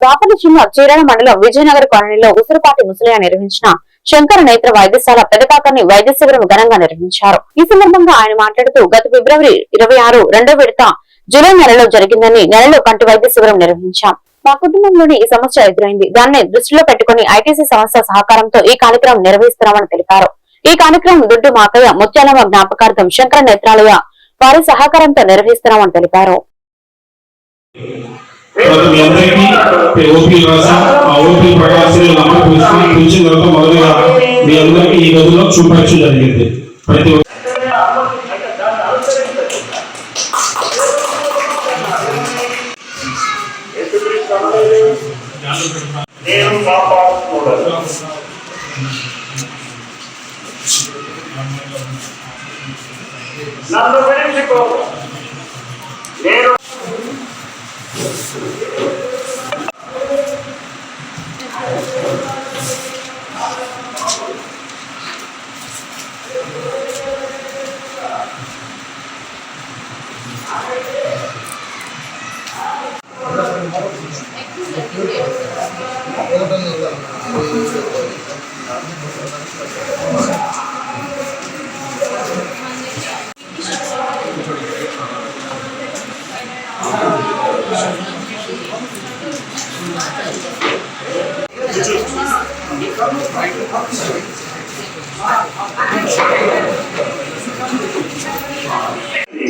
బాపట్ల జిల్లా చీరాల మండలం విజయనగర్ కాలనీలో ఉసిరిపాటి ముసలియా నిర్వహించిన శంకర నేత్ర వైద్యశాల పెదకాకర్ని వైద్య శిబిరం ఘనంగా నిర్వహించారు. ఈ సందర్భంగా ఆయన మాట్లాడుతూ గత ఫిబ్రవరి 26 రెండో విడత జూలై నెలలో జరిగిందని, నెలలో కంటి వైద్య శిబిరం నిర్వహించాం. మా కుటుంబంలోని ఈ సమస్య ఎదురైంది. దాన్ని దృష్టిలో పెట్టుకుని ఐటీసీ సంస్థ సహకారంతో ఈ కార్యక్రమం నిర్వహిస్తున్నామని తెలిపారు. ఈ కార్యక్రమం దుడ్డు మాకయ్య ముత్యాలమ్మ జ్ఞాపకార్థం శంకర నేత్రాలయ వారి సహకారంతో నిర్వహిస్తున్నామని తెలిపారు. మీ అందరికీ ఓపీ రాసాం. ఆ ఓపీ ప్రకాశం కూర్చున్న తర్వాత మొదలుగా మీ అందరికీ ఈ గదిలో చూపించడం జరిగింది. ప్రతి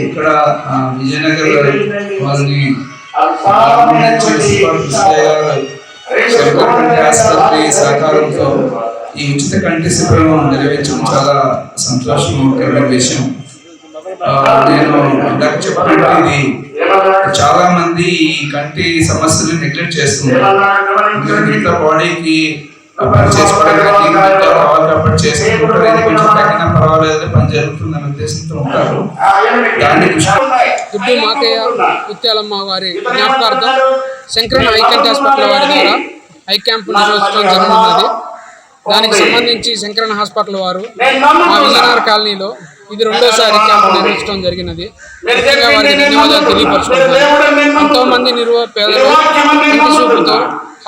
ఇక్కడ విజయనగర్ వాళ్ళని ఆసుపత్రి సహకారంతో ఈ ఉచిత కంటి శిబిరం నిర్వహించడం చాలా సంతోషకరమైన విషయం. నేను ఇందాక చెప్పినట్టు ఇది చాలా మంది ఈ కంటి సమస్యలు నెగ్లెక్ట్ చేస్తున్నారు. ఇంట్లో బాడీకి పర్వాలేదు పని జరుగుతుందనే ఉద్దేశంతో ఉంటారు. దుడ్డు మాకయ్య ముత్యాలమ్మ వారి జ్ఞాపకార్థం శంకరన్ ఐ కంటి హాస్పిటల్ వారి ద్వారా ఐ క్యాంప్ నిర్వహించడం జరుగుతున్నది. దానికి సంబంధించి శంకరన్ హాస్పిటల్ వారు మా విజయనగర్ కాలనీలో ఇది రెండోసారి క్యాంప్ నిర్వహించడం జరిగినది. ముఖ్యంగా వారికి ధన్యవాదాలు తెలియపరుచుకుంటున్నారు. ఎంతో మంది పేదలు కంటి చూపుతో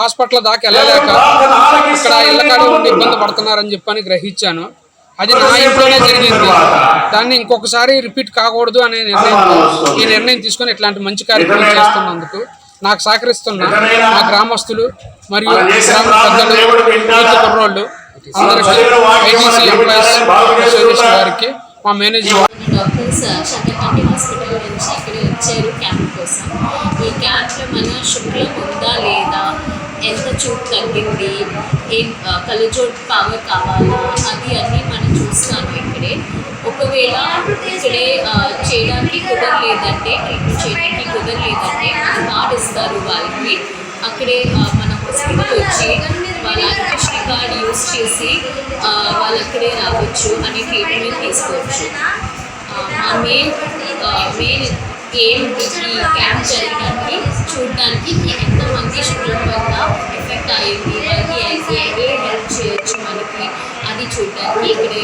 హాస్పిటల్ దాకా వెళ్ళలేక ఇక్కడ ఇళ్ళకాడ ఉండి ఇబ్బంది పడుతున్నారని చెప్పని గ్రహించాను. అది నా ఇంట్లోనే జరిగింది. దాన్ని ఇంకొకసారి రిపీట్ కాకూడదు అనే ఈ నిర్ణయం తీసుకొని ఇట్లాంటి మంచి కార్యక్రమం చేస్తున్నందుకు నాకు సహకరిస్తున్న మా గ్రామస్తులు మరియు గ్రామ పెద్దలు, యూత్ కుర్రోళ్ళు అందరికీ, ఐటీసీ ఎంప్లాయీస్ అసోసియేషన్ వారికి, మా మేనేజర్ డాక్టర్స్ శంకర్ కంటి హాస్పిటల్ నుంచి ఇక్కడ వచ్చారు క్యాంప్ కోసం. ఈ క్యాంప్లో మన శుక్లం ఉందా లేదా, ఎంత చూపు తగ్గింది, ఏం కళ్ళజోడు పవర్ కావాలా, అది అన్నీ మనం చూస్తాను ఇక్కడే. ఒకవేళ ఇక్కడే చేయడానికి కుదరలేదంటే, ట్రీట్మెంట్ చేయడానికి కుదరలేదంటే కార్డు ఇస్తారు వాళ్ళకి. అక్కడే మన హాస్పిటల్ వచ్చి వాళ్ళ ఆరోగ్యశ్రీ కార్డు యూజ్ చేసి వాళ్ళు అక్కడే రావచ్చు అని ట్రీట్మెంట్ తీసుకోవచ్చు. మా మెయిన్ ఏం ఈ క్యాంప్ జరగడానికి చూడడానికి ఎంతమంది శుక్లం వల్ల ఎఫెక్ట్ అయ్యింది, వాళ్ళకి ఏ హెల్ప్ చేయొచ్చు మనకి, అది చూడడానికి ఇక్కడే